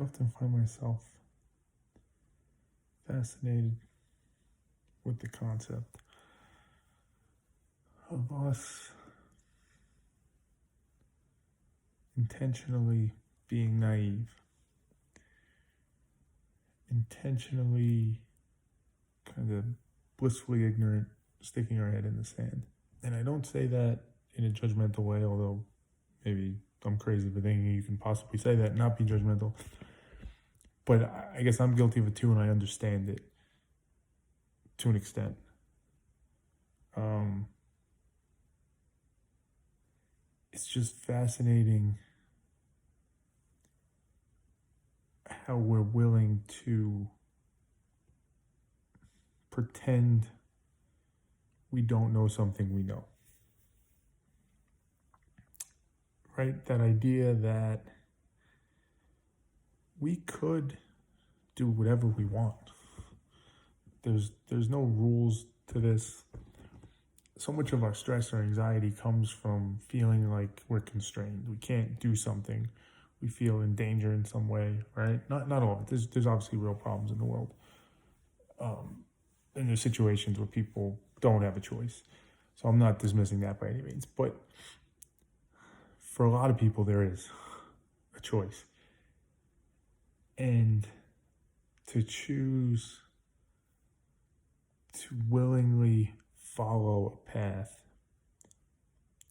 often find myself fascinated with the concept of us intentionally being naive, intentionally kind of blissfully ignorant, sticking our head in the sand. And I don't say that in a judgmental way, although maybe I'm crazy for thinking you can possibly say that and not be judgmental. But I guess I'm guilty of it too, and I understand it to an extent. It's just fascinating how we're willing to pretend we don't know something we know. Right? That idea that we could do whatever we want. There's no rules to this. So much of our stress or anxiety comes from feeling like we're constrained. We can't do something. We feel in danger in some way, right? Not all of it. There's obviously real problems in the world. And there's situations where people don't have a choice. So I'm not dismissing that by any means. But for a lot of people, there is a choice. And to choose to willingly follow a path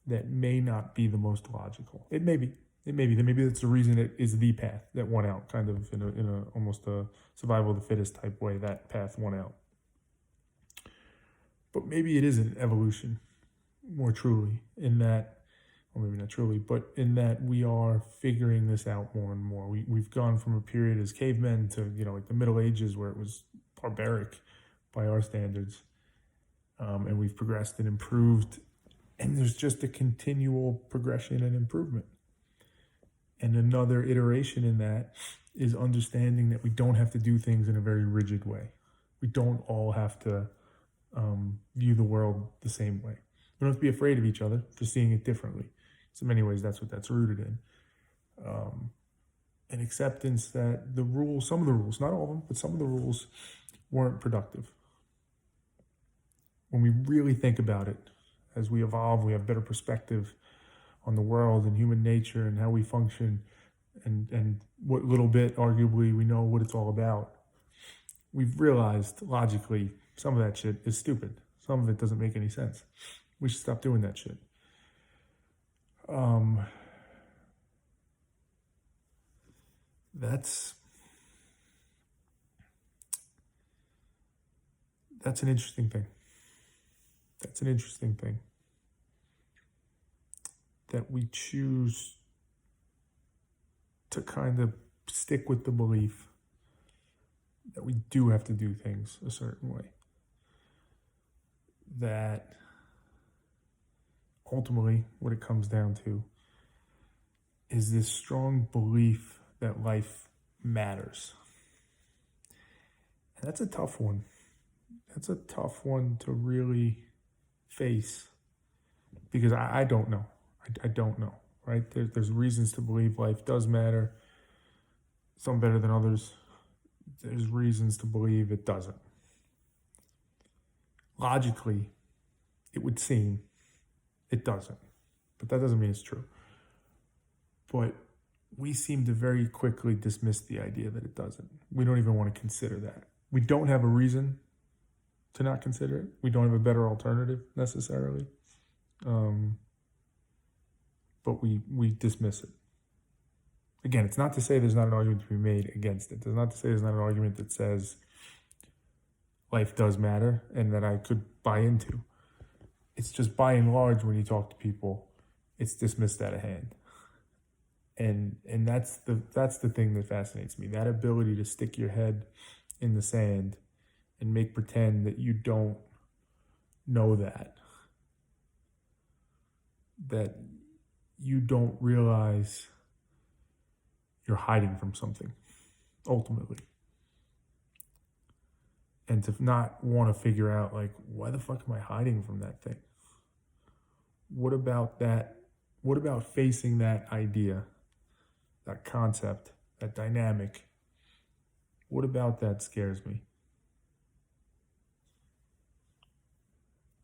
that may not be the most logical. It may be. Maybe that's the reason it is the path that won out, kind of in a almost a survival of the fittest type way. That path won out. But maybe it is an evolution, more truly, in that, or maybe not truly, but in that we are figuring this out more and more. We've gone from a period as cavemen to, like the Middle Ages, where it was barbaric by our standards. And we've progressed and improved. And there's just a continual progression and improvement. And another iteration in that is understanding that we don't have to do things in a very rigid way. We don't all have to view the world the same way. We don't have to be afraid of each other for seeing it differently. So in many ways, that's what that's rooted in. An acceptance that some of the rules, not all of them, but some of the rules weren't productive. When we really think about it, as we evolve, we have better perspective on the world and human nature and how we function and what little bit, arguably, we know what it's all about. We've realized, logically, some of that shit is stupid. Some of it doesn't make any sense. We should stop doing that shit. That's an interesting thing. That's an interesting thing. That we choose to kind of stick with the belief that we do have to do things a certain way. That ultimately what it comes down to is this strong belief that life matters. And that's a tough one. That's a tough one to really face, because I don't know. I don't know, right? There's reasons to believe life does matter, some better than others. There's reasons to believe it doesn't. Logically, it would seem it doesn't, but that doesn't mean it's true. But we seem to very quickly dismiss the idea that it doesn't. We don't even want to consider that. We don't have a reason to not consider it. We don't have a better alternative necessarily. But we dismiss it. Again, it's not to say there's not an argument to be made against it. It's not to say there's not an argument that says life does matter and that I could buy into. It's just by and large, when you talk to people, it's dismissed out of hand. And that's the thing that fascinates me. That ability to stick your head in the sand and make pretend that you don't know that you don't realize you're hiding from something, ultimately. And to not want to figure out, like, why the fuck am I hiding from that thing? What about that? What about facing that idea, that concept, that dynamic, what about that scares me?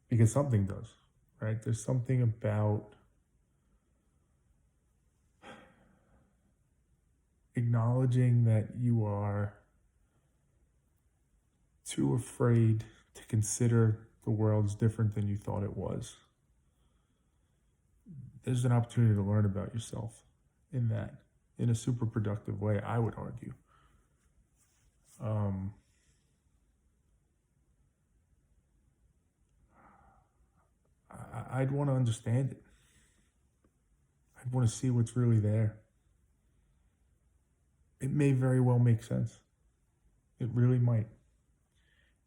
Because something does, right? There's something about acknowledging that you are too afraid to consider the world as different than you thought it was. There's an opportunity to learn about yourself in that, in a super productive way, I would argue. I'd want to understand it. I'd want to see what's really there. It may very well make sense. It really might.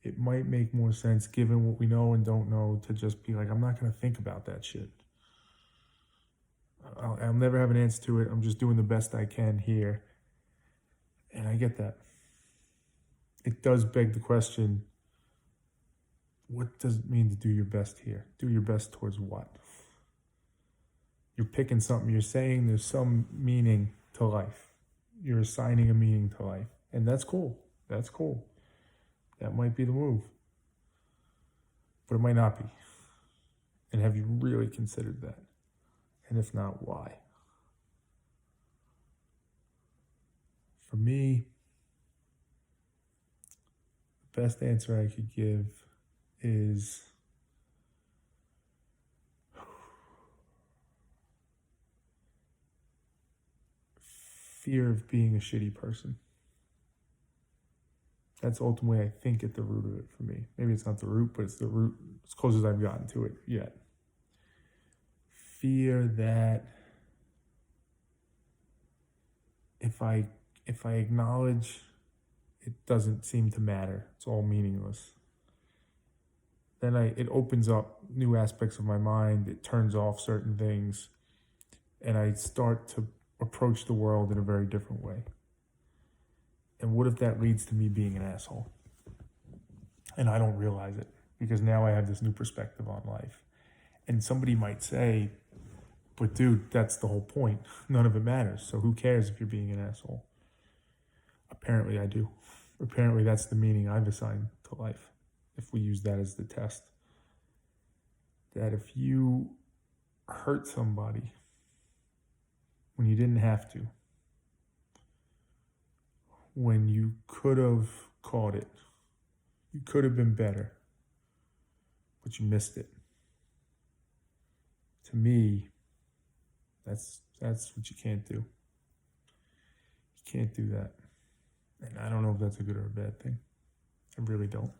It might make more sense given what we know and don't know to just be like, I'm not going to think about that shit. I'll never have an answer to it. I'm just doing the best I can here. And I get that. It does beg the question, what does it mean to do your best here? Do your best towards what? You're picking something, you're saying there's some meaning to life. You're assigning a meaning to life. And that's cool. That's cool. That might be the move. But it might not be. And have you really considered that? And if not, why? For me, the best answer I could give is fear of being a shitty person. That's ultimately, I think, at the root of it for me. Maybe it's not the root, but it's the root as close as I've gotten to it yet. Fear that if I acknowledge it doesn't seem to matter, it's all meaningless, then it opens up new aspects of my mind, it turns off certain things, and I start to approach the world in a very different way. And what if that leads to me being an asshole? And I don't realize it, because now I have this new perspective on life. And somebody might say, but dude, that's the whole point. None of it matters. So who cares if you're being an asshole? Apparently I do. Apparently that's the meaning I've assigned to life, if we use that as the test. That if you hurt somebody when you didn't have to, when you could have caught it, you could have been better, but you missed it. To me, that's what you can't do. You can't do that. And I don't know if that's a good or a bad thing. I really don't.